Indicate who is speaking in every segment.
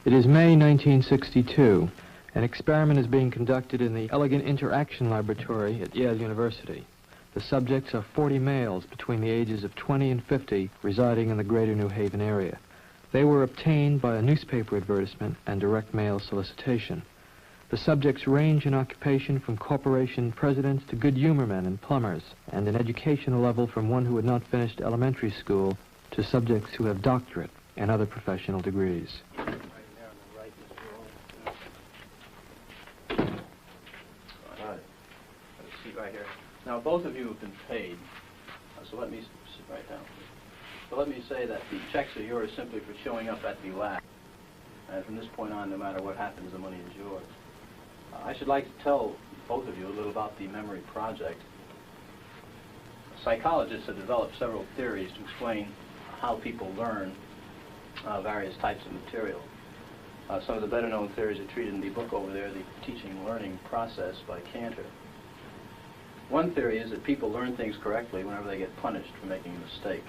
Speaker 1: It is May 1962. An experiment is being conducted in the Elegant Interaction Laboratory at Yale University. The subjects are 40 males between the ages of 20 and 50 residing in the greater New Haven area. They were obtained by a newspaper advertisement and direct mail solicitation. The subjects range in occupation from corporation presidents to good humor men and plumbers, and in educational level from one who had not finished elementary school to subjects who have doctorate and other professional degrees.
Speaker 2: Right here. Now, both of you have been paid, so let me sit right down. So let me say that the checks are yours simply for showing up at the lab. And from this point on, no matter what happens, the money is yours. I should like to tell both of you a little about the memory project. Psychologists have developed several theories to explain how people learn various types of material. Some of the better-known theories are treated in the book over there, The Teaching and Learning Process by Cantor. One theory is that people learn things correctly whenever they get punished for making a mistake.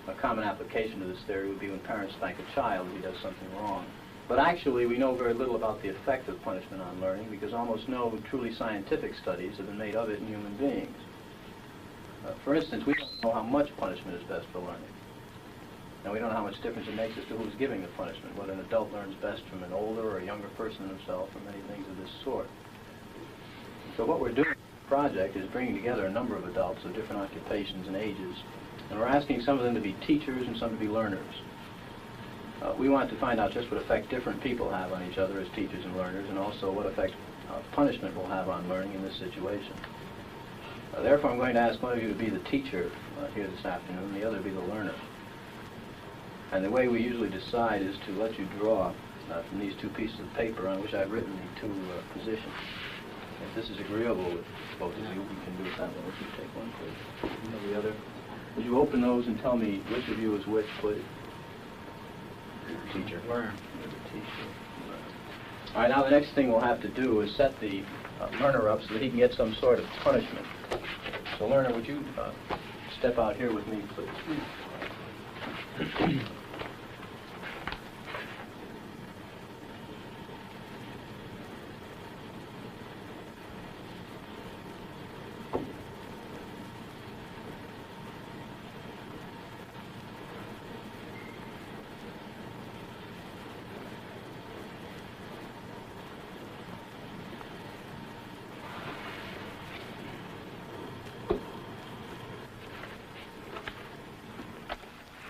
Speaker 2: A common application to this theory would be when parents spank a child if he does something wrong. But actually, we know very little about the effect of punishment on learning because almost no truly scientific studies have been made of it in human beings. For instance, we don't know how much punishment is best for learning. And we don't know how much difference it makes as to who's giving the punishment, whether an adult learns best from an older or a younger person himself, or many things of this sort. So what we're doing in the project is bringing together a number of adults of different occupations and ages, and we're asking some of them to be teachers and some to be learners. We want to find out just what effect different people have on each other as teachers and learners, and also what effect punishment will have on learning in this situation. Therefore, I'm going to ask one of you to be the teacher here this afternoon, and the other to be the learner. And the way we usually decide is to let you draw from these two pieces of paper on which I've written the two positions. If this is agreeable with both of you, we can do it that way. If you take one, please. And the other. Would you open those and tell me which of you is which, please? Teacher. Learner. Teacher. All right, now the next thing we'll have to do is set the learner up so that he can get some sort of punishment. So, learner, would you step out here with me, please?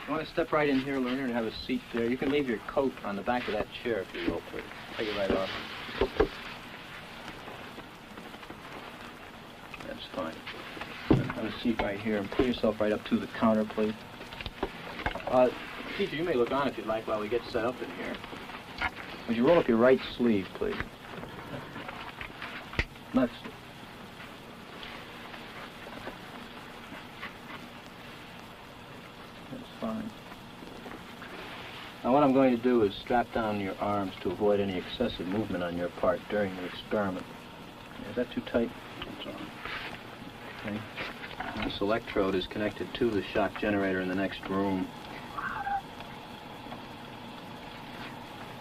Speaker 2: You want to step right in here, learner, and have a seat there. You can leave your coat on the back of that chair if you will, please. Take it right off. That's fine. Have a seat right here and pull yourself right up to the counter, please. Teacher, you may look on if you'd like while we get set up in here. Would you roll up your right sleeve, please? Left sleeve. Fine. Now what I'm going to do is strap down your arms to avoid any excessive movement on your part during the experiment. Is that too tight? That's all right. Okay. This electrode is connected to the shock generator in the next room.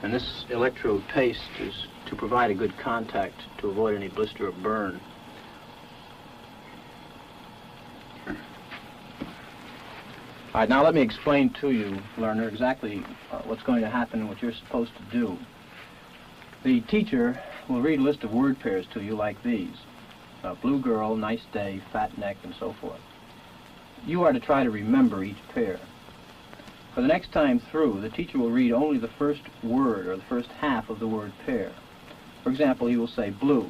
Speaker 2: And this electrode paste is to provide a good contact to avoid any blister or burn. All right, now let me explain to you, learner, exactly what's going to happen and what you're supposed to do. The teacher will read a list of word pairs to you like these. Blue girl, nice day, fat neck, and so forth. You are to try to remember each pair. For the next time through, the teacher will read only the first word or the first half of the word pair. For example, he will say blue.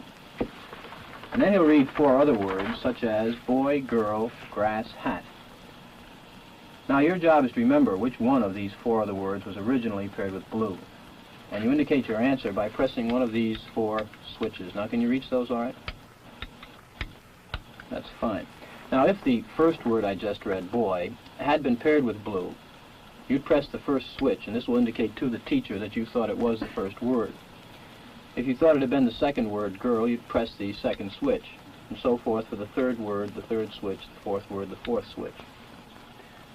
Speaker 2: And then he'll read 4 other words, such as boy, girl, grass, hat. Now, your job is to remember which one of these 4 other words was originally paired with blue. And you indicate your answer by pressing one of these 4 switches. Now, can you reach those all right? That's fine. Now, if the first word I just read, boy, had been paired with blue, you'd press the first switch, and this will indicate to the teacher that you thought it was the first word. If you thought it had been the second word, girl, you'd press the second switch, and so forth for the third word, the third switch, the fourth word, the fourth switch.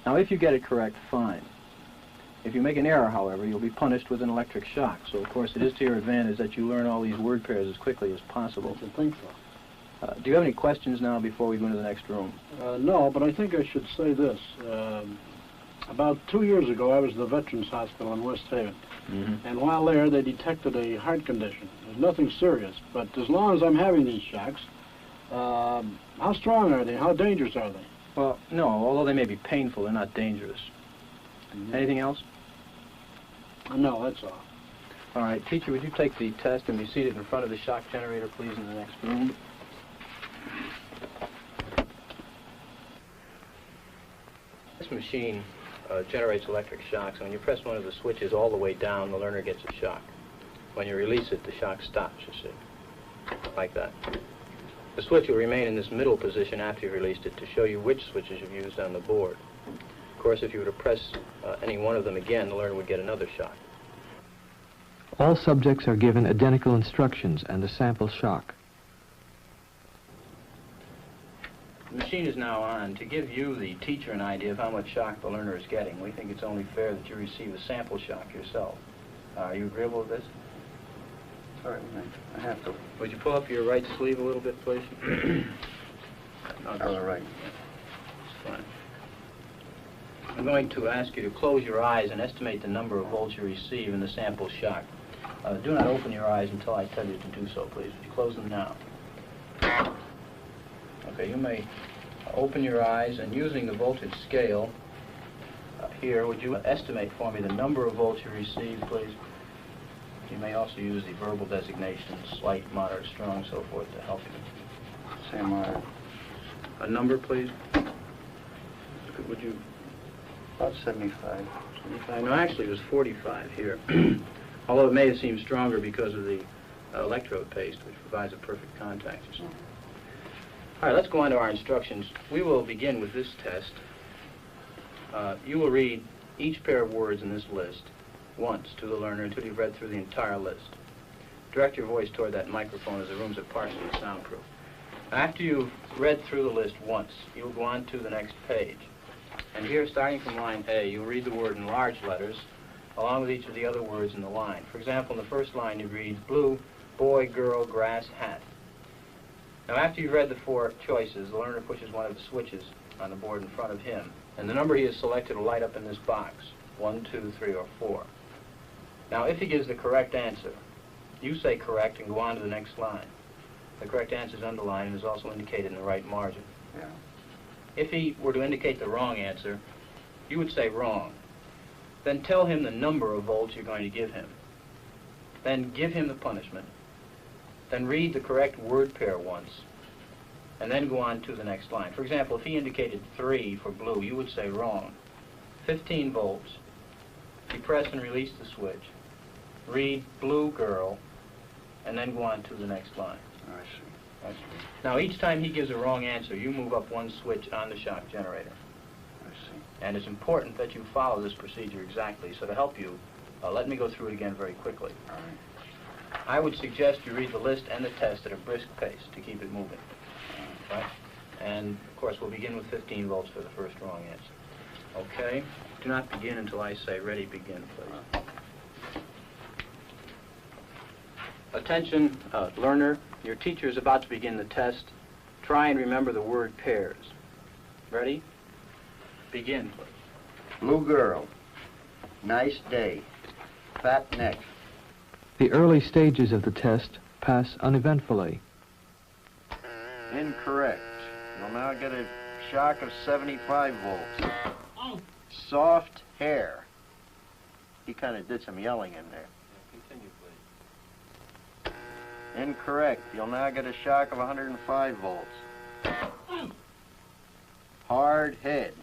Speaker 2: Now, if you get it correct, fine. If you make an error, however, you'll be punished with an electric shock. So, of course, it is to your advantage that you learn all these word pairs as quickly as possible.
Speaker 3: I think so.
Speaker 2: Do you have any questions now before we go into the next room?
Speaker 3: No, but I think I should say this. About 2 years ago, I was at the Veterans Hospital in West Haven.
Speaker 2: Mm-hmm.
Speaker 3: And while there, they detected a heart condition. There's nothing serious, but as long as I'm having these shocks, how strong are they? How dangerous are they?
Speaker 2: Well, no, although they may be painful, they're not dangerous.
Speaker 3: Mm-hmm.
Speaker 2: Anything else?
Speaker 3: No, that's all.
Speaker 2: All right, teacher, would you take the test and be seated in front of the shock generator, please, in the next room? This machine generates electric shocks. When you press one of the switches all the way down, the learner gets a shock. When you release it, the shock stops, you see, like that. The switch will remain in this middle position after you've released it to show you which switches you've used on the board. Of course, if you were to press any one of them again, the learner would get another shock.
Speaker 1: All subjects are given identical instructions and a sample shock.
Speaker 2: The machine is now on. To give you, the teacher, an idea of how much shock the learner is getting, we think it's only fair that you receive a sample shock yourself. Are you agreeable with this?
Speaker 4: Sorry, I have to.
Speaker 2: Would you pull up your right sleeve a little bit, please?
Speaker 4: All right.
Speaker 2: That's fine. I'm going to ask you to close your eyes and estimate the number of volts you receive in the sample shock. Do not open your eyes until I tell you to do so, please. Would you close them now? Okay, you may open your eyes, and using the voltage scale here, would you estimate for me the number of volts you receive, please? You may also use the verbal designations, slight, moderate, strong, so forth, to help you.
Speaker 4: Say my...
Speaker 2: A number, please? Would you...
Speaker 4: About 75.
Speaker 2: 75? No, actually, it was 45 here. Although it may seem stronger because of the electrode paste, which provides a perfect contact. All right, let's go on to our instructions. We will begin with this test. You will read each pair of words in this list once to the learner until you've read through the entire list. Direct your voice toward that microphone, as the rooms are partially soundproof. After you've read through the list once, you will go on to the next page. And here, starting from line A, you'll read the word in large letters, along with each of the other words in the line. For example, in the first line, you read blue, boy, girl, grass, hat. Now, after you've read the four choices, the learner pushes one of the switches on the board in front of him, and the number he has selected will light up in this box, 1, 2, 3, or 4. Now, if he gives the correct answer, you say correct and go on to the next line. The correct answer is underlined and is also indicated in the right margin.
Speaker 4: Yeah.
Speaker 2: If he were to indicate the wrong answer, you would say wrong. Then tell him the number of volts you're going to give him. Then give him the punishment. Then read the correct word pair once, and then go on to the next line. For example, if he indicated 3 for blue, you would say wrong. 15 volts. You press and release the switch. Read blue girl, and then go on to the next line.
Speaker 4: I see.
Speaker 2: Now, each time he gives a wrong answer, you move up one switch on the shock generator.
Speaker 4: I see.
Speaker 2: And it's important that you follow this procedure exactly. So to help you, let me go through it again very quickly.
Speaker 4: All right.
Speaker 2: I would suggest you read the list and the test at a brisk pace to keep it moving. Right? And, of course, we'll begin with 15 volts for the first wrong answer. Okay? Do not begin until I say ready, begin, please. Attention, learner. Your teacher is about to begin the test. Try and remember the word pairs. Ready? Begin, please.
Speaker 4: Blue girl. Nice day. Fat neck.
Speaker 1: The early stages of the test pass uneventfully.
Speaker 4: Incorrect. You'll now get a shock of 75 volts. Soft hair. He kind of did some yelling in there.
Speaker 2: Continue, please.
Speaker 4: Incorrect. You'll now get a shock of 105 volts. Hard head.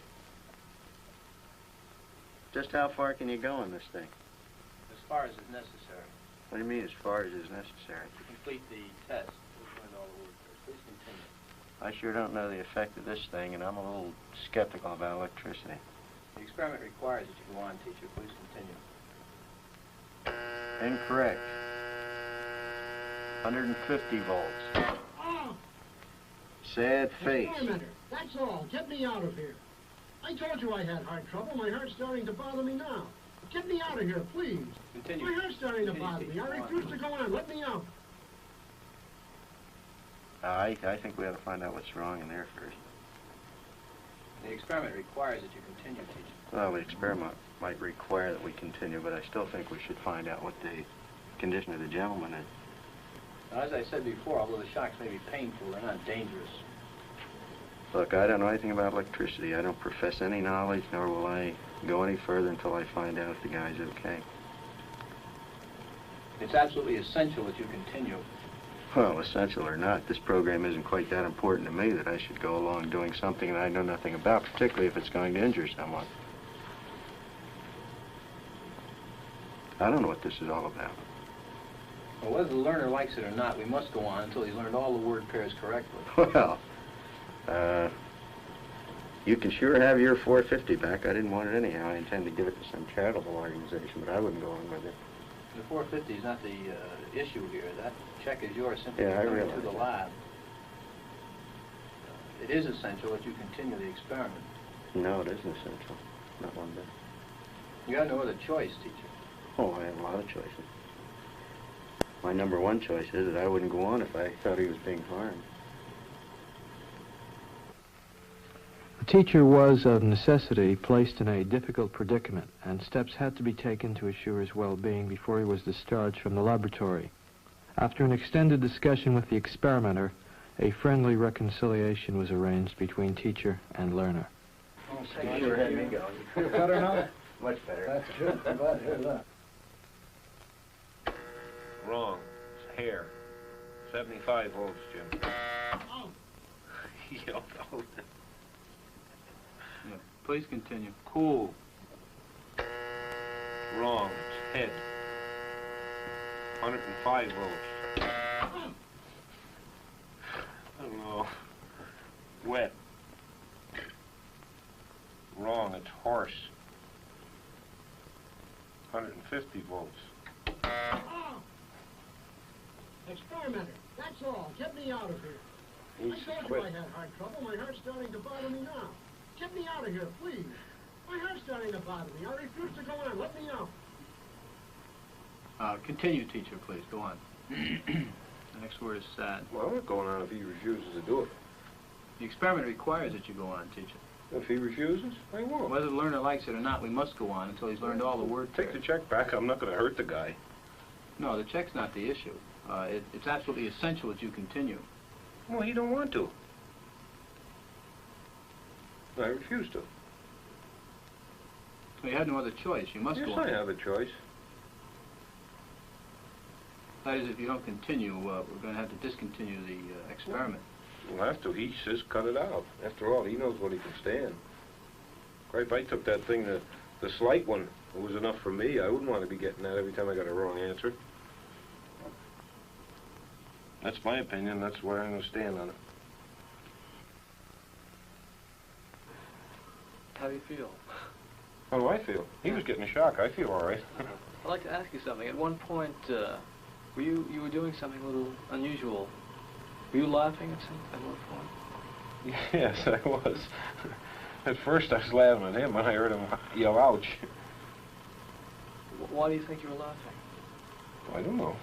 Speaker 4: Just how far can you go in this thing?
Speaker 2: As far as is necessary.
Speaker 4: What do you mean as far as is necessary?
Speaker 2: To complete the test, we'll find all the words first. Please continue.
Speaker 4: I sure don't know the effect of this thing, and I'm a little skeptical about electricity.
Speaker 2: The experiment requires that you go on, teacher. Please continue.
Speaker 4: Incorrect. 150 volts.
Speaker 5: Oh,
Speaker 4: Sad face.
Speaker 5: experimenter, that's all. Get me out of here. I told you I had heart trouble. My heart's starting to bother me now.
Speaker 3: Get me out of here, please.
Speaker 2: Continue.
Speaker 3: My heart's starting to bother me.
Speaker 2: Continue.
Speaker 3: I refuse to go on. Let me out.
Speaker 4: I think we ought to find out what's wrong in there first.
Speaker 2: The experiment requires that you continue teaching.
Speaker 4: Well, the experiment might require that we continue, but I still think we should find out what the condition of the gentleman is.
Speaker 2: Now, as I said before, although the shocks may be painful, they're not dangerous.
Speaker 4: Look, I don't know anything about electricity. I don't profess any knowledge, nor will I go any further until I find out if the guy's okay.
Speaker 2: It's absolutely essential that you continue.
Speaker 4: Well, essential or not, this program isn't quite that important to me that I should go along doing something that I know nothing about, particularly if it's going to injure someone. I don't know what this is all about.
Speaker 2: Well, whether the learner likes it or not, we must go on until he's learned all the word pairs correctly.
Speaker 4: Well, you can sure have your $450 back. I didn't want it anyhow. I intend to give it to some charitable organization, but I wouldn't go on with it.
Speaker 2: The 450 is not the issue here. That check is yours simply
Speaker 4: Yeah, I
Speaker 2: to come
Speaker 4: realize
Speaker 2: to the lab. It is essential that you continue the experiment.
Speaker 4: No, it isn't essential. Not one bit.
Speaker 2: You have no other choice, teacher.
Speaker 4: Oh, I have a lot of choices. My number one choice is that I wouldn't go on if I thought he was being harmed.
Speaker 1: The teacher was, of necessity, placed in a difficult predicament, and steps had to be taken to assure his well-being before he was discharged from the laboratory. After an extended discussion with the experimenter, a friendly reconciliation was arranged between teacher and learner.
Speaker 2: Oh, you sure had me going.
Speaker 3: Feel better now?
Speaker 4: Much better.
Speaker 3: That's good. I'm glad to hear that.
Speaker 5: Wrong. It's hair. 75 volts, Jim.
Speaker 3: Oh.
Speaker 5: You don't know.
Speaker 2: Yeah, please continue.
Speaker 5: Cool. Wrong. It's head. 105 volts. I don't know. Wet. Wrong. It's horse. 150 volts.
Speaker 3: Oh. Experimenter. That's all. Get me out of here.
Speaker 5: He's
Speaker 3: I told you I had heart trouble. My heart's starting to bother me now. Get me out of here, please. My heart's starting to bother me. I refuse to go on. Let me out.
Speaker 2: Continue, teacher, please. Go on. The next word is sad.
Speaker 5: Well, I'm not going on if he refuses to do it.
Speaker 2: The experiment requires that you go on, teacher.
Speaker 5: If he refuses, I won't.
Speaker 2: Whether the learner likes it or not, we must go on until he's learned all the word
Speaker 5: Take the
Speaker 2: pairs.
Speaker 5: check back. I'm not going to hurt the guy.
Speaker 2: No, the check's not the issue. It's absolutely essential that you continue.
Speaker 5: Well, he don't want to. I refuse to.
Speaker 2: Well, you had no other choice. You must
Speaker 5: Yes,
Speaker 2: go on.
Speaker 5: I have a choice.
Speaker 2: That is, if you don't continue, we're going to have to discontinue the experiment.
Speaker 5: We'll have to. He says cut it out. After all, he knows what he can stand. If I took that thing, the slight one, it was enough for me. I wouldn't want to be getting that every time I got a wrong answer. That's my opinion. That's where I'm going to stand on it.
Speaker 6: How do you feel?
Speaker 5: How do I feel? He was getting a shock. I feel all right.
Speaker 6: I'd like to ask you something. At one point, you were doing something a little unusual. Were you laughing at one point?
Speaker 5: Yes, I was. At first, I was laughing at him when I heard him yell, ouch.
Speaker 6: Why do you think you were laughing?
Speaker 5: I don't know.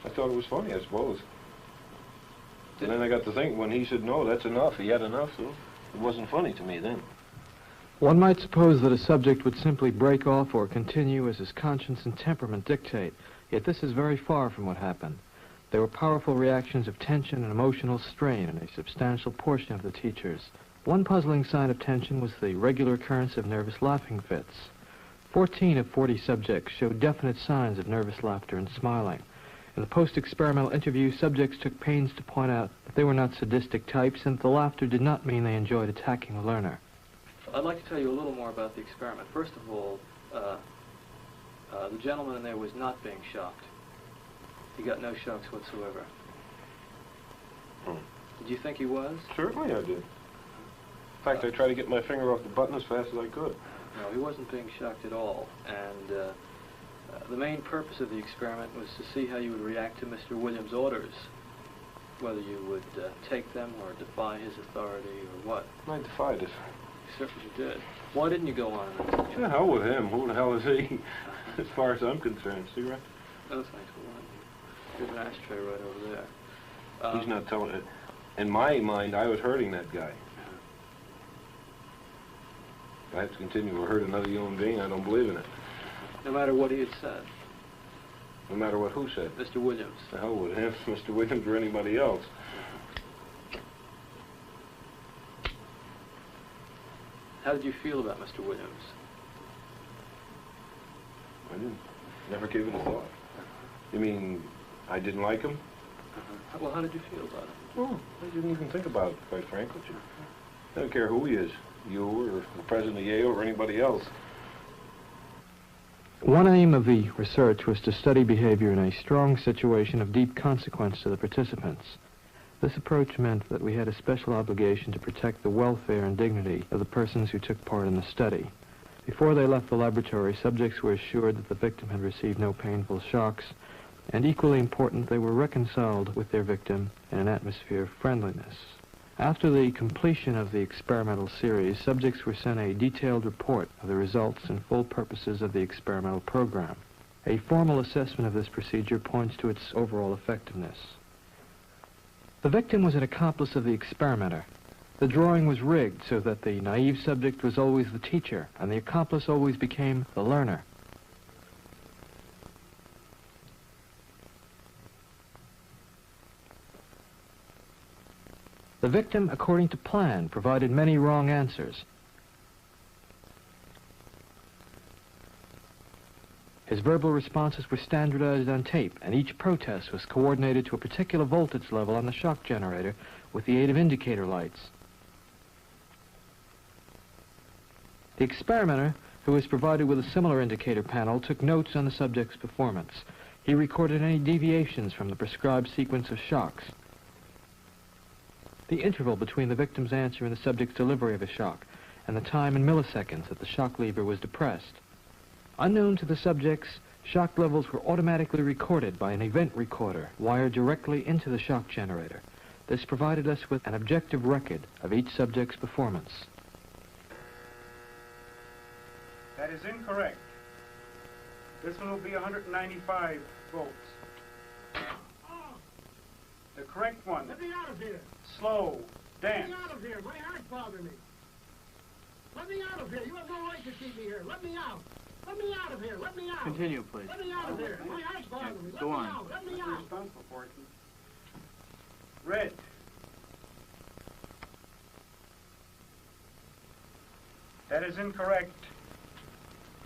Speaker 5: I thought it was funny, I suppose. And then I got to think, when he said, no, that's enough, he had enough, so it wasn't funny to me then.
Speaker 1: One might suppose that a subject would simply break off or continue as his conscience and temperament dictate, yet this is very far from what happened. There were powerful reactions of tension and emotional strain in a substantial portion of the teachers. One puzzling sign of tension was the regular occurrence of nervous laughing fits. 14 of 40 subjects showed definite signs of nervous laughter and smiling. In the post-experimental interview, subjects took pains to point out that they were not sadistic types and that the laughter did not mean they enjoyed attacking the learner.
Speaker 6: I'd like to tell you a little more about the experiment. First of all, the gentleman in there was not being shocked. He got no shocks whatsoever. Did you think he was?
Speaker 5: Certainly I did. In fact, I tried to get my finger off the button as fast as I could.
Speaker 6: No, he wasn't being shocked at all. And the main purpose of the experiment was to see how you would react to Mr. Williams' orders, whether you would take them or defy his authority or what.
Speaker 5: I defied it.
Speaker 6: certainly did. Why didn't you go on?
Speaker 5: The hell with him. Who the hell is he? As far as I'm concerned. Cigarette?
Speaker 6: No, thanks for one. There's an ashtray right over there.
Speaker 5: He's not telling it. In my mind, I was hurting that guy. If I have to continue to hurt another human being, I don't believe in it.
Speaker 6: No matter what he had said.
Speaker 5: No matter what who said.
Speaker 6: Mr. Williams.
Speaker 5: The hell with him, Mr. Williams, or anybody else.
Speaker 6: How did you feel about Mr. Williams?
Speaker 5: I didn't. Never gave it a thought. You mean I didn't like him?
Speaker 6: Well, how did you feel about it?
Speaker 5: Well, I didn't even think about it, quite frankly. I don't care who he is. You or the president of Yale or anybody else.
Speaker 1: One aim of the research was to study behavior in a strong situation of deep consequence to the participants. This approach meant that we had a special obligation to protect the welfare and dignity of the persons who took part in the study. Before they left the laboratory, subjects were assured that the victim had received no painful shocks, and equally important, they were reconciled with their victim in an atmosphere of friendliness. After the completion of the experimental series, subjects were sent a detailed report of the results and full purposes of the experimental program. A formal assessment of this procedure points to its overall effectiveness. The victim was an accomplice of the experimenter. The drawing was rigged so that the naive subject was always the teacher, and the accomplice always became the learner. The victim, according to plan, provided many wrong answers. His verbal responses were standardized on tape, and each protest was coordinated to a particular voltage level on the shock generator with the aid of indicator lights. The experimenter, who was provided with a similar indicator panel, took notes on the subject's performance. He recorded any deviations from the prescribed sequence of shocks, the interval between the victim's answer and the subject's delivery of a shock, and the time in milliseconds that the shock lever was depressed. Unknown to the subjects, shock levels were automatically recorded by an event recorder wired directly into the shock generator. This provided us with an objective record of each subject's performance.
Speaker 7: That is incorrect. This one will be 195 volts. The correct one.
Speaker 3: Let me out of here.
Speaker 7: Slow. Dance.
Speaker 3: Let me out of here. My heart's bothering me. Let me out of here. You have no right to keep me here. Let me out. Let me out of here. Let me out.
Speaker 6: Continue, please.
Speaker 3: Let me out of here. My heart's bothering me. Let
Speaker 6: Go
Speaker 3: me
Speaker 6: on.
Speaker 3: out. Let me out.
Speaker 7: Responsible for it. Red. That is incorrect.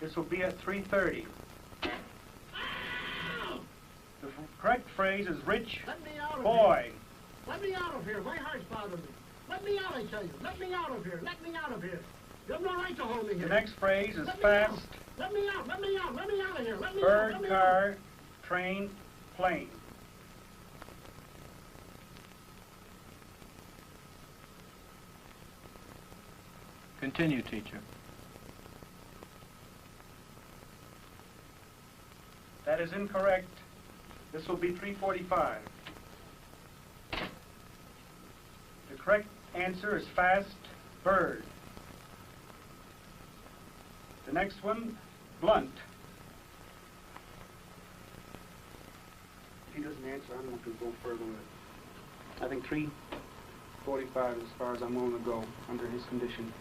Speaker 7: This will be at 3:30. The correct phrase is rich
Speaker 3: Let me out of
Speaker 7: boy.
Speaker 3: here. Let me out of here. My heart's bothering me. Let me out, I tell you. Let me out of here. Let me out of here. You have no right to hold me here.
Speaker 7: The next phrase is
Speaker 3: Let me
Speaker 7: fast.
Speaker 3: out. Let me out. Let me out. Let me out of here. Let me out.
Speaker 7: Bird,
Speaker 3: Let me
Speaker 7: car,
Speaker 3: out.
Speaker 7: train, plane.
Speaker 2: Continue, teacher.
Speaker 7: That is incorrect. This will be 3:45. The correct answer is fast, bird. The next one, blunt. If he doesn't answer, I'm not going to go further with it. I think 3:45 is as far as I'm willing to go under his condition.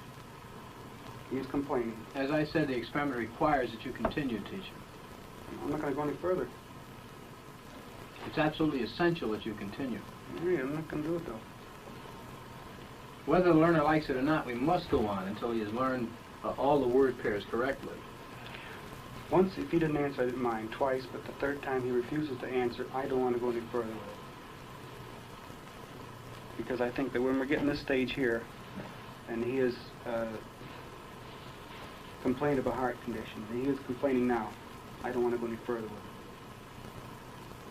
Speaker 7: He is complaining.
Speaker 2: As I said, the experiment requires that you continue, teacher.
Speaker 7: I'm not going to go any further.
Speaker 2: It's absolutely essential that you continue.
Speaker 7: Yeah, I'm not going to do it, though.
Speaker 2: Whether the learner likes it or not, we must go on until he has learned all the word pairs correctly.
Speaker 7: Once, if he didn't answer, I didn't mind. Twice, but the third time he refuses to answer, I don't want to go any further with it. Because I think that when we're getting this stage here, and he is complained of a heart condition, and he is complaining now, I don't want to go any further with it.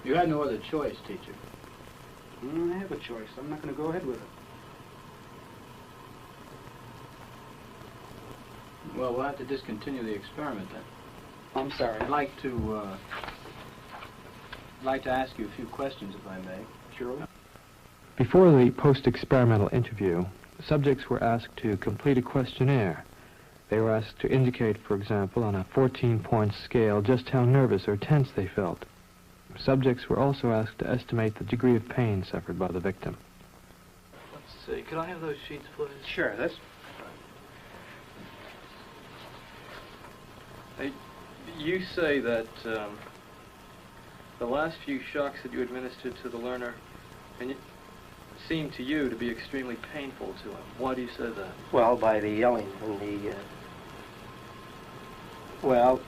Speaker 2: You had no other choice, teacher.
Speaker 7: I have a choice. I'm not going to go ahead with it.
Speaker 2: Well, we'll have to discontinue the experiment then.
Speaker 7: I'm sorry.
Speaker 2: I'd like to ask you a few questions, if I may.
Speaker 7: Sure.
Speaker 1: Before the post-experimental interview, subjects were asked to complete a questionnaire. They were asked to indicate, for example, on a 14-point scale, just how nervous or tense they felt. Subjects were also asked to estimate the degree of pain suffered by the victim.
Speaker 6: Let's see. Could I have those sheets, please?
Speaker 2: Sure, this.
Speaker 6: You say that the last few shocks that you administered to the learner seemed to you to be extremely painful to him. Why do you say that?
Speaker 2: Well, by the yelling and the... well,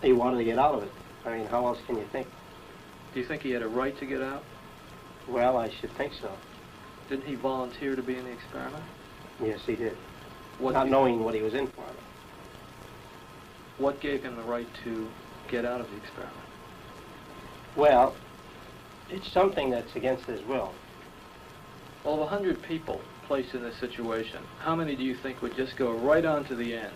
Speaker 2: he wanted to get out of it. I mean, how else can you think?
Speaker 6: Do you think he had a right to get out?
Speaker 2: Well, I should think so.
Speaker 6: Didn't he volunteer to be in the experiment?
Speaker 2: Yes, he did.
Speaker 6: What
Speaker 2: Not knowing what he was in for.
Speaker 6: What gave him the right to get out of the experiment?
Speaker 2: Well, it's something that's against his will.
Speaker 6: Well, of 100 people placed in this situation, how many do you think would just go right on to the end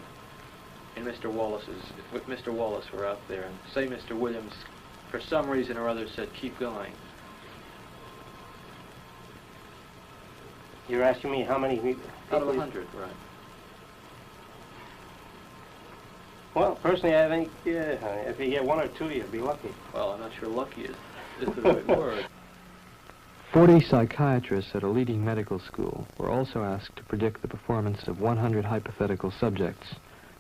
Speaker 6: in Mr. Wallace's, if Mr. Wallace were out there, and say Mr. Williams, for some reason or other, said, keep going?
Speaker 2: You're asking me how many people?
Speaker 6: Out of 100, right.
Speaker 2: Well, personally, I think if you get one or two, you'd be lucky.
Speaker 6: Well, I'm not sure lucky is the right word.
Speaker 1: 40 psychiatrists at a leading medical school were also asked to predict the performance of 100 hypothetical subjects.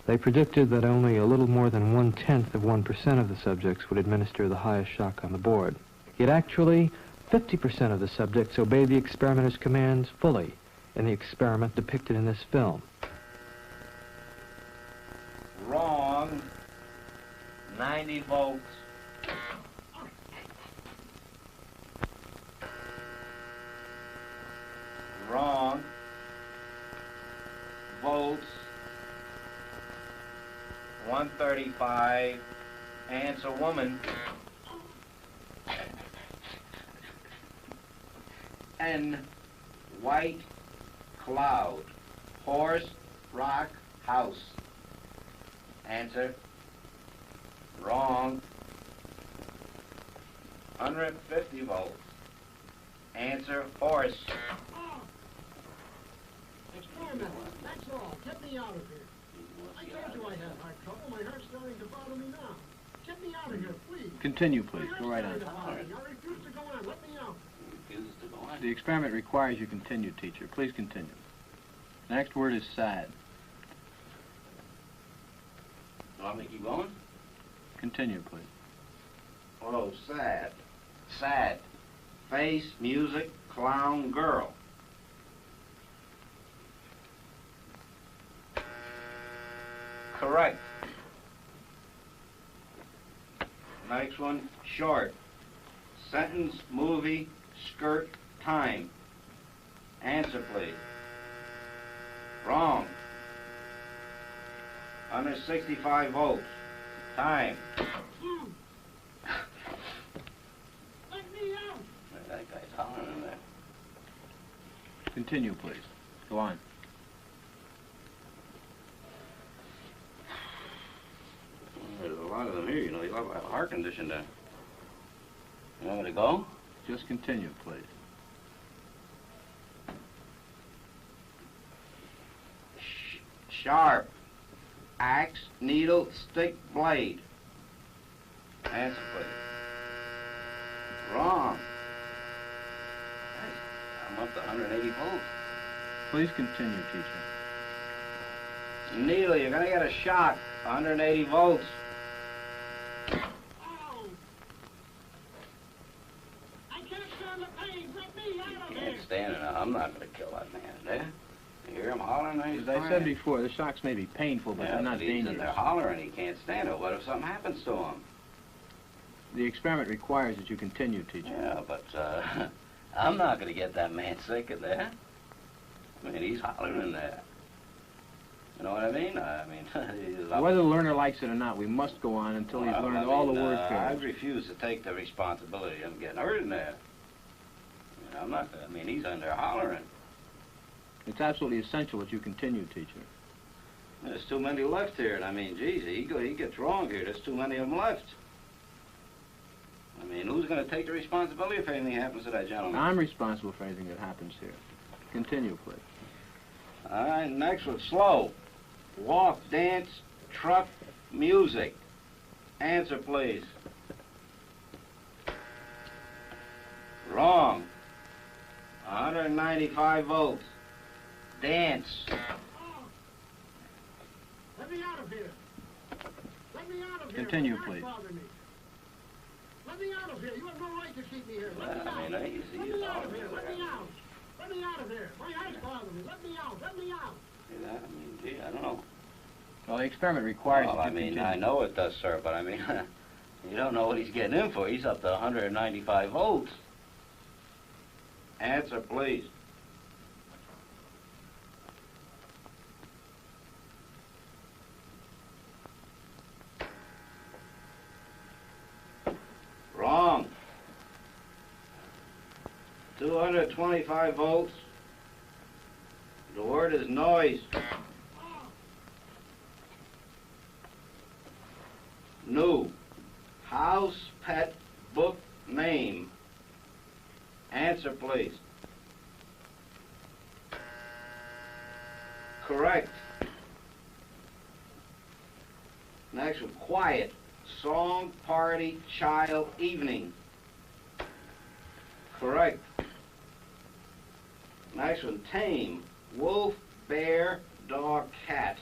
Speaker 1: They predicted that only a little more than 1/10 of 1% of the subjects would administer the highest shock on the board. Yet actually, 50% of the subjects obeyed the experimenter's commands fully in the experiment depicted in this film.
Speaker 4: Wrong. 90 volts. Wrong. Volts. 135. Answer woman. N. White cloud. Horse, rock, house. Answer. Wrong. 150 volts. Answer, horse.
Speaker 3: Experiment. That's all. Get me out of here. I told you I had heart trouble. My heart's starting to bother me now. Get me out of here, please.
Speaker 7: Continue, please. Go right on.
Speaker 3: I refuse to go on. Let me out.
Speaker 7: The experiment requires you continue, teacher. Please continue. The next word is sad.
Speaker 4: Want me to keep going?
Speaker 7: Continue, please.
Speaker 4: Oh, sad. Sad. Face, music, clown, girl. Correct. Next one, short. Sentence, movie, skirt, time. Answer, please. Wrong. Under 65 volts. Time.
Speaker 3: Let me out.
Speaker 4: That guy's hollering in there.
Speaker 7: Continue, please. Go on.
Speaker 4: There's a lot of them here, you know. They all have a heart condition there. You want me to go?
Speaker 7: Just continue, please.
Speaker 4: Sharp. Axe, needle, stick, blade. Answer, please. Wrong. I'm up to 180 volts.
Speaker 7: Please continue, teacher.
Speaker 4: Needle, you're gonna get a shock. 180 volts.
Speaker 3: Ow. I can't stand the pain. Let me out of here.
Speaker 4: Can't stand it. I'm not gonna kill that man, there. You hear him hollering? He's
Speaker 7: As I said
Speaker 4: crying.
Speaker 7: before, the shocks may be painful, but they're not
Speaker 4: he's in
Speaker 7: dangerous.
Speaker 4: there hollering. He can't stand it. What if something happens to him?
Speaker 7: The experiment requires that you continue, teacher.
Speaker 4: Yeah, but I'm not gonna get that man sick in there. I mean, he's hollering in there. You know what I mean?
Speaker 7: Whether the learner likes it or not, we must go on until he's learned all the word
Speaker 4: I
Speaker 7: pairs.
Speaker 4: refuse to take the responsibility of him getting hurt in there. You know, I'm not. I mean, he's in there hollering.
Speaker 7: It's absolutely essential that you continue, teacher.
Speaker 4: There's too many left here, and I mean, geez, he gets wrong here. There's too many of them left. I mean, who's going to take the responsibility if anything happens to that gentleman?
Speaker 7: I'm responsible for anything that happens here. Continue, please.
Speaker 4: All right, next one, slow. Walk, dance, truck, music. Answer, please. Wrong. 195 volts. Dance.
Speaker 3: Let me out of here. Let me out of here.
Speaker 6: Continue,
Speaker 3: My
Speaker 6: please.
Speaker 3: heart's bothering me. Let me out of here. You have no right to keep me here. Let me
Speaker 4: I
Speaker 3: out.
Speaker 4: mean,
Speaker 3: Let
Speaker 4: easy.
Speaker 3: me out of here. Let me out. Let me out of here. My heart's bothering me. Let me out. Let me out.
Speaker 4: Yeah, I mean, gee, I don't know.
Speaker 6: Well, the experiment requires
Speaker 4: Well,
Speaker 6: that
Speaker 4: I
Speaker 6: you
Speaker 4: mean,
Speaker 6: continue.
Speaker 4: I know it does, sir, but I mean, you don't know what he's getting in for. He's up to 195 volts. Answer, please. Wrong. 225 volts. The word is noise. New. House, pet, book, name. Answer, please. Correct. Next one, quiet. Song, party, child, evening. Correct. Next one, tame. Wolf, bear, dog, cat.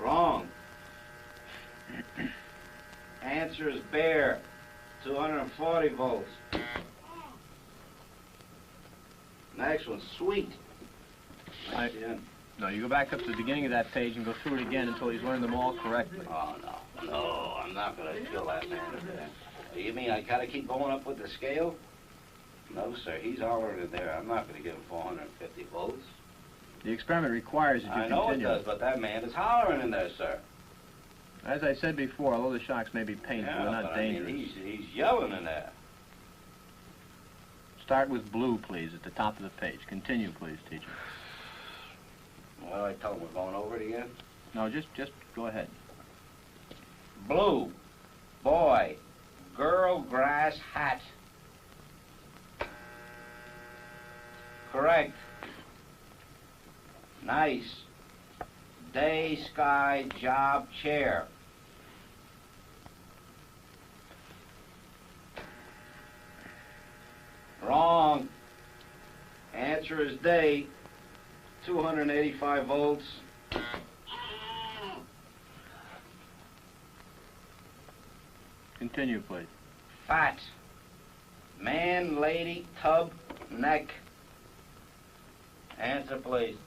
Speaker 4: Wrong. Answer is bear. 240 volts. Next one, sweet.
Speaker 6: No, you go back up to the beginning of that page and go through it again until he's learned them all correctly.
Speaker 4: Oh, no. No, I'm not going to kill that man. You mean I got to keep going up with the scale? No, sir. He's hollering in there. I'm not going to give him 450 volts.
Speaker 6: The experiment requires that you
Speaker 4: I know
Speaker 6: continue.
Speaker 4: it does, but that man is hollering in there, sir.
Speaker 6: As I said before, although the shocks may be painful,
Speaker 4: Yeah,
Speaker 6: they're not
Speaker 4: but
Speaker 6: dangerous.
Speaker 4: I mean, he's yelling in there.
Speaker 6: Start with blue, please, at the top of the page. Continue, please, teacher.
Speaker 4: Well, I tell him we're going over it again.
Speaker 6: No, just go ahead.
Speaker 4: Blue, boy, girl, grass, hat. Correct. Nice. Day, sky, job, chair. Wrong. Answer is day. 285 volts.
Speaker 6: Continue, please.
Speaker 4: Fat. Man, lady, tub, neck. Answer, please.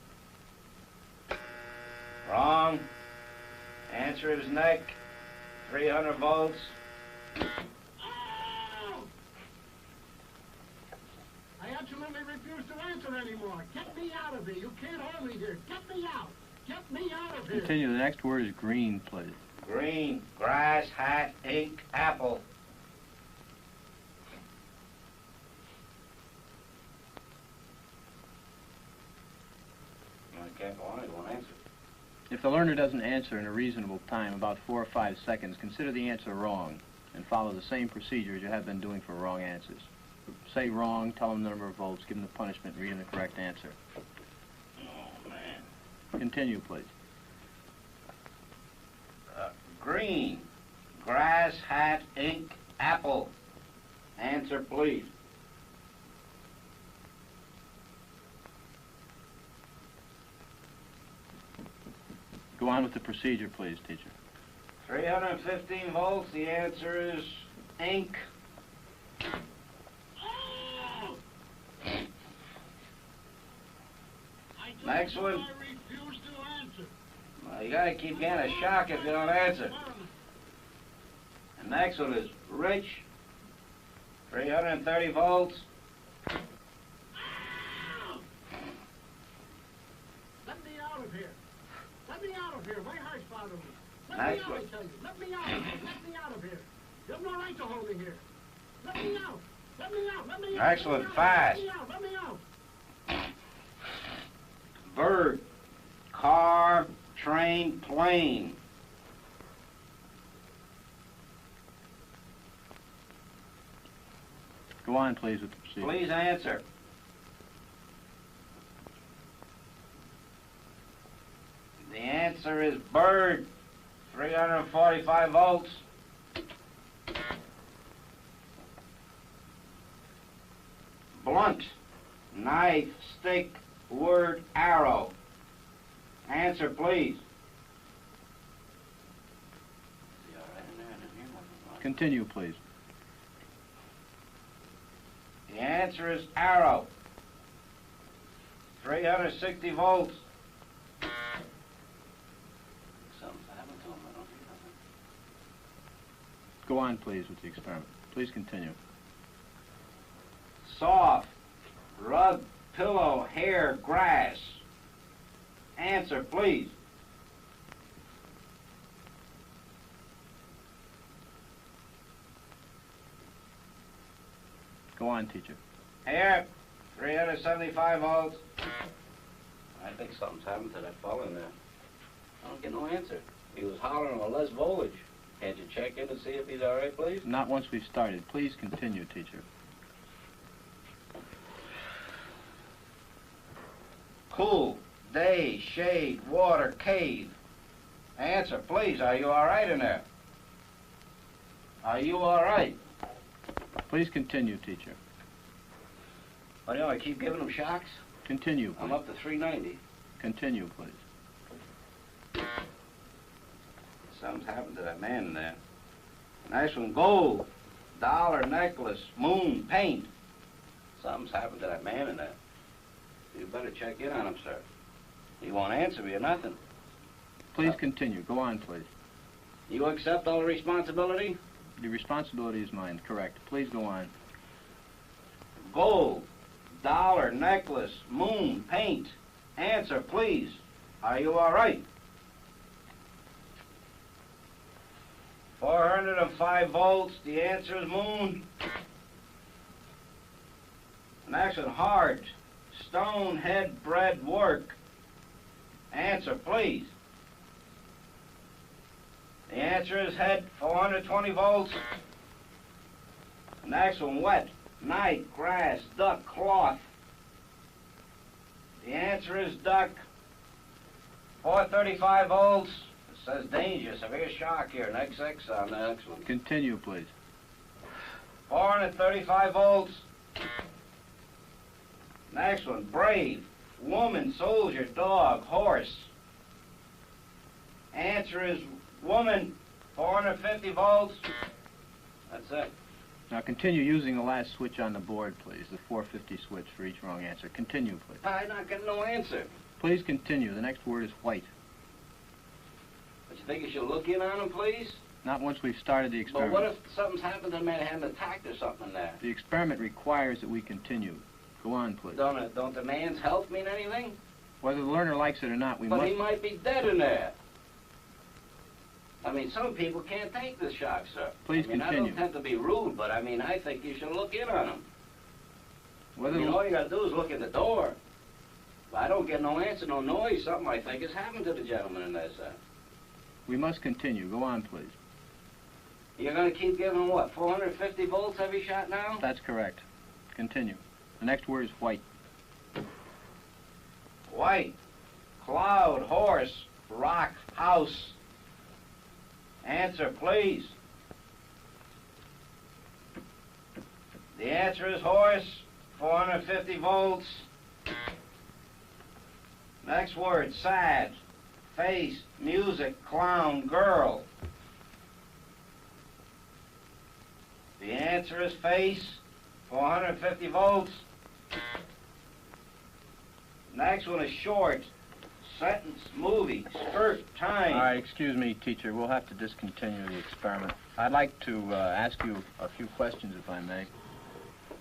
Speaker 4: Wrong. Answer is neck. 300 volts.
Speaker 3: I absolutely refuse to answer anymore. Get me out of here. You can't hold me here. Get me out. Get me out of here.
Speaker 6: Continue. The next word is green, please.
Speaker 4: Green, grass, hat, ink, apple. I can't go on, I won't answer.
Speaker 6: If the learner doesn't answer in a reasonable time, about 4 or 5 seconds, consider the answer wrong and follow the same procedure as you have been doing for wrong answers. Say wrong, tell them the number of volts, give them the punishment, read them the correct answer.
Speaker 4: Oh, man.
Speaker 6: Continue, please.
Speaker 4: Green, grass, hat, ink, apple. Answer, please.
Speaker 6: Go on with the procedure, please, teacher.
Speaker 4: 315 volts, the answer is ink. Next one.
Speaker 3: I refuse to answer.
Speaker 4: Well, you gotta keep getting a shock if you don't answer. The next one is rich. 330 volts.
Speaker 3: Let me out of here. Let me out of here. My heart's bothering me. Let
Speaker 4: Nice
Speaker 3: me out,
Speaker 4: one.
Speaker 3: I tell you. Let me out. Let me out of here. You have no right to hold me here. Let me out. Let me out. Let me out.
Speaker 4: Excellent.
Speaker 3: Let me out.
Speaker 4: Fast.
Speaker 3: Let me out. Let me out.
Speaker 4: Bird. Car, train, plane.
Speaker 6: Go on, please, with the procedure.
Speaker 4: Please answer. answer is bird, 345 volts. Blunt, knife, stick, word, arrow. Answer, please.
Speaker 3: Continue, please.
Speaker 4: The answer is arrow, 360 volts.
Speaker 3: Go on, please, with the experiment. Please continue.
Speaker 4: Soft, rug, pillow, hair, grass. Answer, please.
Speaker 3: Go on, teacher.
Speaker 4: Hair, 375 volts. I think something's happened to that fellow in there. I don't get no answer. He was hollering on less voltage. Can't you check in to see if he's all right, please?
Speaker 3: Not once we've started. Please continue, teacher.
Speaker 4: Cool, day, shade, water, cave. Answer, please. Are you all right in there? Are you all right?
Speaker 3: Please continue, teacher.
Speaker 4: What do you know, I keep giving him shocks?
Speaker 3: Continue, please.
Speaker 4: I'm up to 390.
Speaker 3: Continue, please.
Speaker 4: Something's happened to that man in there. Nice one, gold, dollar, necklace, moon, paint. Something's happened to that man in there. You better check in on him, sir. He won't answer me or nothing.
Speaker 3: Please continue. Go on, please.
Speaker 4: You accept all the responsibility?
Speaker 3: The responsibility is mine, correct. Please go on.
Speaker 4: Gold, dollar, necklace, moon, paint. Answer, please. Are you all right? 405 volts. The answer is moon. Next one, heart, stone, head, bread, work. Answer, please. The answer is head, 420 volts. Next one, wet, night, grass, duck, cloth. The answer is duck, 435 volts. It says danger, severe shock here, next X on the next one.
Speaker 3: Continue, please.
Speaker 4: 435 volts. Next one, brave, woman, soldier, dog, horse. Answer is woman, 450 volts. That's it.
Speaker 3: Now continue using the last switch on the board, please. The 450 switch for each wrong answer. Continue, please.
Speaker 4: I'm not getting no answer.
Speaker 3: Please continue. The next word is white.
Speaker 4: But you think you should look in on him, please?
Speaker 3: Not once we've started the
Speaker 4: But
Speaker 3: experiment.
Speaker 4: what if something's happened to the man had an attack or something there?
Speaker 3: The experiment requires that we continue. Go on, please.
Speaker 4: Don't the man's health mean anything?
Speaker 3: Whether the learner likes it or not, we
Speaker 4: But
Speaker 3: must...
Speaker 4: he might be dead in there. I mean, some people can't take the shock, sir.
Speaker 3: Please
Speaker 4: I mean,
Speaker 3: continue.
Speaker 4: I don't tend to be rude, but I mean, I think you should look in on him.
Speaker 3: Whether
Speaker 4: All you gotta do is look at the door. If I don't get no answer, no noise, something I think has happened to the gentleman in there, sir.
Speaker 3: We must continue. Go on, please.
Speaker 4: You're gonna keep giving him, what, 450 volts every shot now?
Speaker 3: That's correct. Continue. The next word is white.
Speaker 4: White, cloud, horse, rock, house. Answer, please. The answer is horse, 450 volts. Next word, sad, face, music, clown, girl. The answer is face, 450 volts. Next one is short, sentence, movie, skirt, time.
Speaker 3: All right, excuse me, teacher. We'll have to discontinue the experiment. I'd like to ask you a few questions, if I may.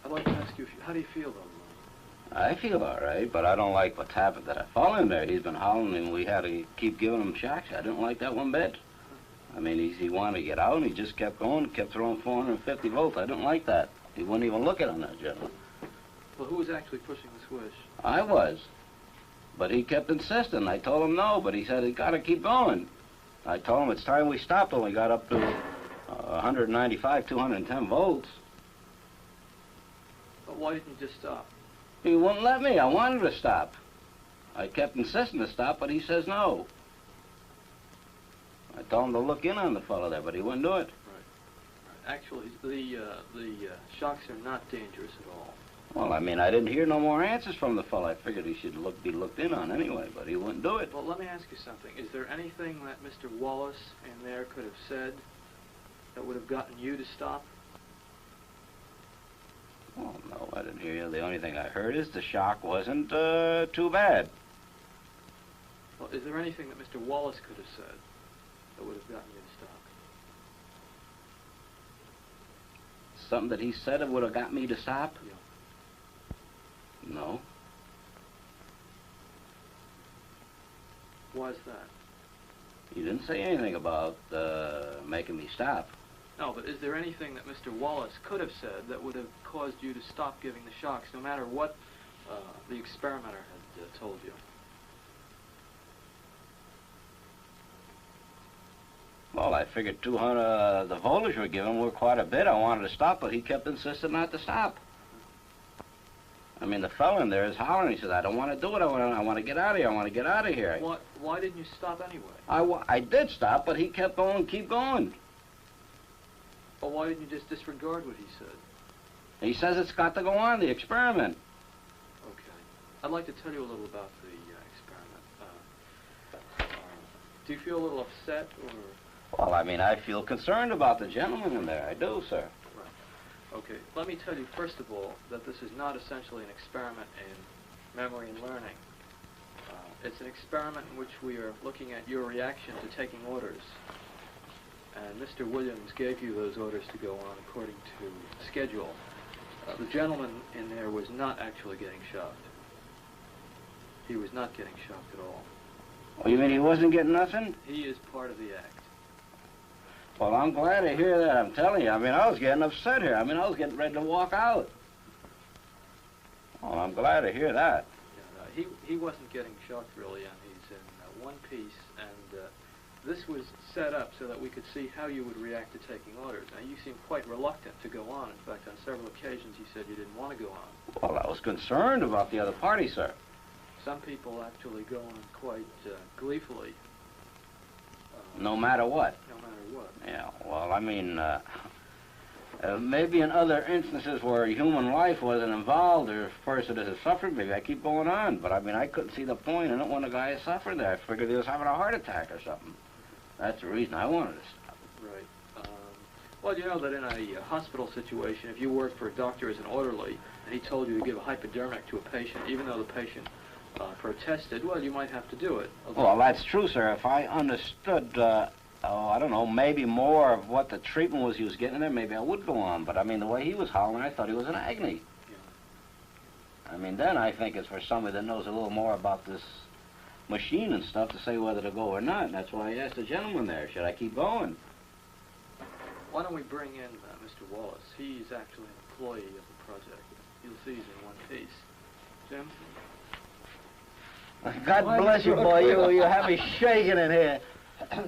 Speaker 6: I'd like to ask you, how do you feel, though?
Speaker 4: I feel all right, but I don't like what's happened to that fellow in there. He's been hollering and we had to keep giving him shocks. I didn't like that one bit. I mean, he wanted to get out and he just kept going, kept throwing 450 volts. I didn't like that. He wouldn't even look at on that gentleman.
Speaker 6: Well, who was actually pushing the switch?
Speaker 4: I was. But he kept insisting. I told him no, but he said, he's got to keep going. I told him it's time we stopped when we got up to 195, 210 volts.
Speaker 6: But why didn't you just stop?
Speaker 4: He wouldn't let me. I wanted to stop. I kept insisting to stop, but he says no. I told him to look in on the fellow there, but he wouldn't do it.
Speaker 6: Actually, the shocks are not dangerous at all.
Speaker 4: Well, I mean, I didn't hear no more answers from the fellow. I figured he should be looked in on anyway, but he wouldn't do it.
Speaker 6: Well, let me ask you something. Is there anything that Mr. Wallace in there could have said that would have gotten you to stop?
Speaker 4: Oh, no, I didn't hear you. The only thing I heard is the shock wasn't too bad.
Speaker 6: Well, is there anything that Mr. Wallace could have said that would have gotten you to stop?
Speaker 4: Something that he said it would have got me to stop?
Speaker 6: Yeah.
Speaker 4: No.
Speaker 6: Why is that?
Speaker 4: He didn't say anything about making me stop.
Speaker 6: No, but is there anything that Mr. Wallace could have said that would have caused you to stop giving the shocks, no matter what the experimenter had told you?
Speaker 4: Well, I figured 200, the voltage we're giving were quite a bit. I wanted to stop, but he kept insisting not to stop. I mean, the fellow in there is hollering. He says, I don't want to do it. I want to get out of here. I want to get out of here.
Speaker 6: Why didn't you stop anyway?
Speaker 4: I did stop, but he kept going, keep going.
Speaker 6: Well, why didn't you just disregard what he said?
Speaker 4: He says it's got to go on, the experiment.
Speaker 6: Okay. I'd like to tell you a little about the experiment. Do you feel a little upset, or...?
Speaker 4: Well, I mean, I feel concerned about the gentleman in there. I do, sir.
Speaker 6: Right. Okay. Let me tell you, first of all, that this is not essentially an experiment in memory and learning. It's an experiment in which we are looking at your reaction to taking orders. And Mr. Williams gave you those orders to go on according to schedule. The gentleman in there was not actually getting shocked. He was not getting shocked at all.
Speaker 4: Oh, you mean he wasn't getting nothing?
Speaker 6: He is part of the act.
Speaker 4: Well, I'm glad to hear that, I'm telling you. I mean, I was getting upset here. I mean, I was getting ready to walk out. Well, I'm glad to hear that.
Speaker 6: Yeah, he wasn't getting shocked, really, and he's in one piece, and this was set up so that we could see how you would react to taking orders. Now, you seemed quite reluctant to go on. In fact, on several occasions, you said you didn't want to go on.
Speaker 4: Well, I was concerned about the other party, sir.
Speaker 6: Some people actually go on quite gleefully.
Speaker 4: No matter what?
Speaker 6: No matter what.
Speaker 4: Yeah, well, I mean, maybe in other instances where human life wasn't involved or a person has suffered, maybe I keep going on. But, I mean, I couldn't see the point in it when the guy suffered there. I figured he was having a heart attack or something. That's the reason I wanted to stop.
Speaker 6: Right. Well, you know that in a hospital situation, if you worked for a doctor as an orderly, and he told you to give a hypodermic to a patient, even though the patient protested, well, you might have to do it.
Speaker 4: Well, that's true, sir. If I understood, I don't know, maybe more of what the treatment was he was getting there, maybe I would go on. But, I mean, the way he was hollering, I thought he was in agony.
Speaker 6: Yeah.
Speaker 4: I mean, then I think it's for somebody that knows a little more about this machine and stuff to say whether to go or not. And that's why I asked the gentleman there, should I keep going?
Speaker 6: Why don't we bring in Mr. Wallace? He's actually an employee of the project. You'll see he's in one piece. Jim?
Speaker 4: God bless you, boy. You have me shaking in here.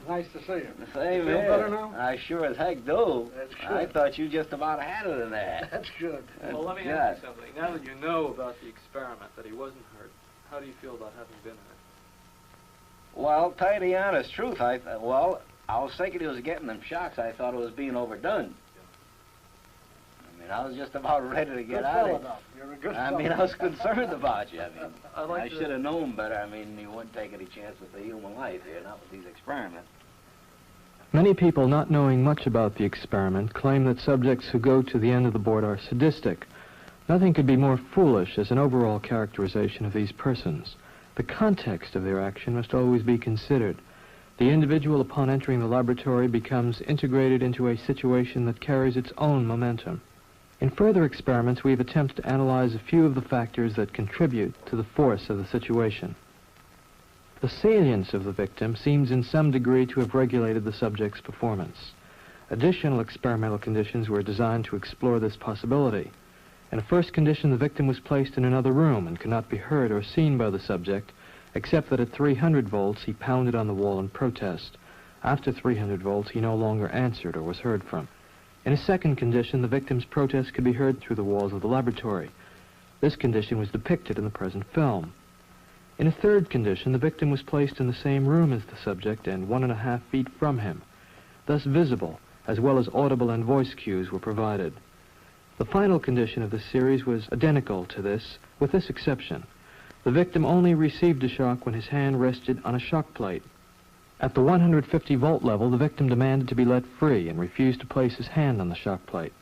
Speaker 3: Nice to see you.
Speaker 4: Same
Speaker 3: Feel
Speaker 4: here.
Speaker 3: better now?
Speaker 4: I sure as heck do.
Speaker 3: That's good.
Speaker 4: I thought you just about had it in there.
Speaker 3: That's good.
Speaker 6: Well, let me ask you something. Now that you know about the experiment, that he wasn't hurt, how do you feel about having been hurt?
Speaker 4: Well, tell you the honest truth, I was thinking he was getting them shocks. I thought it was being overdone. I mean, I was just about ready to get out of it.
Speaker 3: You're a good
Speaker 4: I
Speaker 3: fellow.
Speaker 4: mean, I was concerned about you. I mean,
Speaker 6: like
Speaker 4: I should have known better. I mean, you wouldn't take any chance with the human life here, not with these experiments.
Speaker 1: Many people, not knowing much about the experiment, claim that subjects who go to the end of the board are sadistic. Nothing could be more foolish as an overall characterization of these persons. The context of their action must always be considered. The individual, upon entering the laboratory, becomes integrated into a situation that carries its own momentum. In further experiments, we've attempted to analyze a few of the factors that contribute to the force of the situation. The salience of the victim seems in some degree to have regulated the subject's performance. Additional experimental conditions were designed to explore this possibility. In a first condition, the victim was placed in another room and could not be heard or seen by the subject, except that at 300 volts he pounded on the wall in protest. After 300 volts, he no longer answered or was heard from. In a second condition, the victim's protest could be heard through the walls of the laboratory. This condition was depicted in the present film. In a third condition, the victim was placed in the same room as the subject and 1.5 feet from him. Thus visible, as well as audible and voice cues were provided. The final condition of the series was identical to this, with this exception. The victim only received a shock when his hand rested on a shock plate. At the 150-volt level, the victim demanded to be let free and refused to place his hand on the shock plate.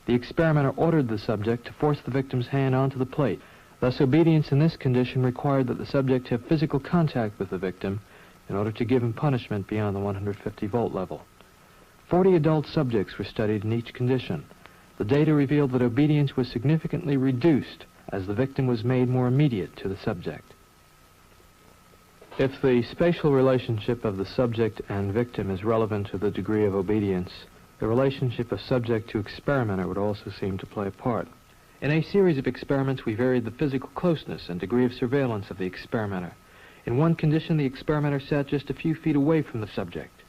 Speaker 1: The experimenter ordered the subject to force the victim's hand onto the plate. Thus, obedience in this condition required that the subject have physical contact with the victim in order to give him punishment beyond the 150-volt level. 40 adult subjects were studied in each condition. The data revealed that obedience was significantly reduced as the victim was made more immediate to the subject. If the spatial relationship of the subject and victim is relevant to the degree of obedience, the relationship of subject to experimenter would also seem to play a part. In a series of experiments, we varied the physical closeness and degree of surveillance of the experimenter. In one condition, the experimenter sat just a few feet away from the subject.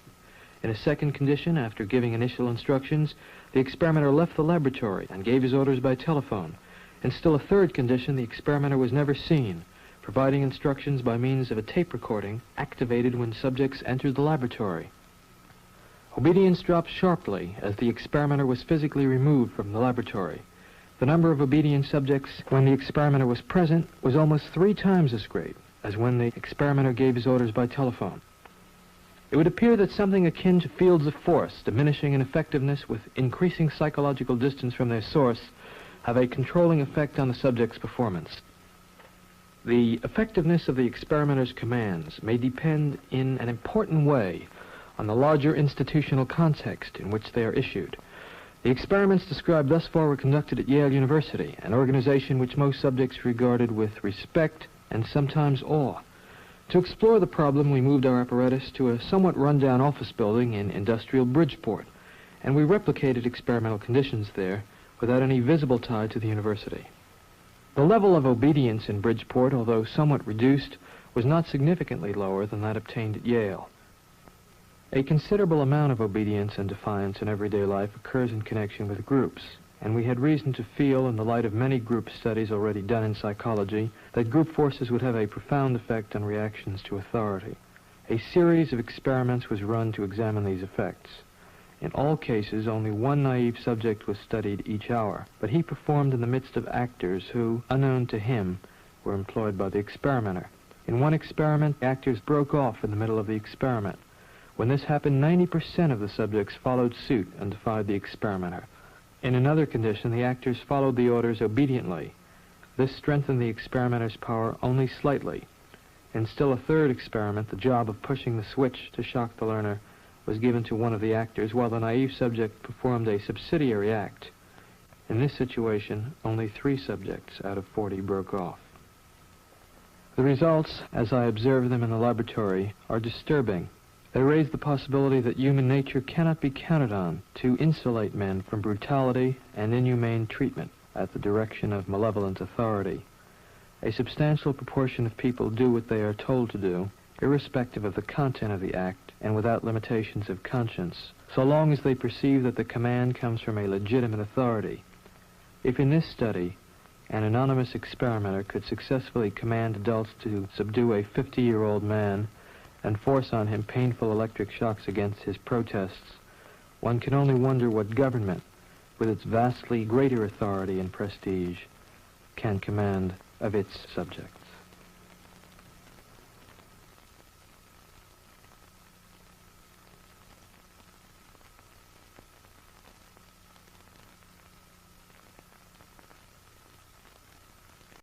Speaker 1: In a second condition, after giving initial instructions, the experimenter left the laboratory and gave his orders by telephone. In still a third condition, the experimenter was never seen, providing instructions by means of a tape recording activated when subjects entered the laboratory. Obedience dropped sharply as the experimenter was physically removed from the laboratory. The number of obedient subjects when the experimenter was present was almost 3 times as great as when the experimenter gave his orders by telephone. It would appear that something akin to fields of force, diminishing in effectiveness with increasing psychological distance from their source, have a controlling effect on the subject's performance. The effectiveness of the experimenter's commands may depend in an important way on the larger institutional context in which they are issued. The experiments described thus far were conducted at Yale University, an organization which most subjects regarded with respect and sometimes awe. To explore the problem, we moved our apparatus to a somewhat run-down office building in industrial Bridgeport, and we replicated experimental conditions there without any visible tie to the university. The level of obedience in Bridgeport, although somewhat reduced, was not significantly lower than that obtained at Yale. A considerable amount of obedience and defiance in everyday life occurs in connection with groups, and we had reason to feel, in the light of many group studies already done in psychology, that group forces would have a profound effect on reactions to authority. A series of experiments was run to examine these effects. In all cases, only one naive subject was studied each hour, but he performed in the midst of actors who, unknown to him, were employed by the experimenter. In one experiment, the actors broke off in the middle of the experiment. When this happened, 90% of the subjects followed suit and defied the experimenter. In another condition, the actors followed the orders obediently. This strengthened the experimenter's power only slightly. In still a third experiment, the job of pushing the switch to shock the learner was given to one of the actors, while the naive subject performed a subsidiary act. In this situation, only 3 subjects out of 40 broke off. The results, as I observed them in the laboratory, are disturbing. They raise the possibility that human nature cannot be counted on to insulate men from brutality and inhumane treatment at the direction of malevolent authority. A substantial proportion of people do what they are told to do, irrespective of the content of the act and without limitations of conscience, so long as they perceive that the command comes from a legitimate authority. If in this study an anonymous experimenter could successfully command adults to subdue a 50-year-old man and force on him painful electric shocks against his protests, one can only wonder what government, with its vastly greater authority and prestige, can command of its subjects.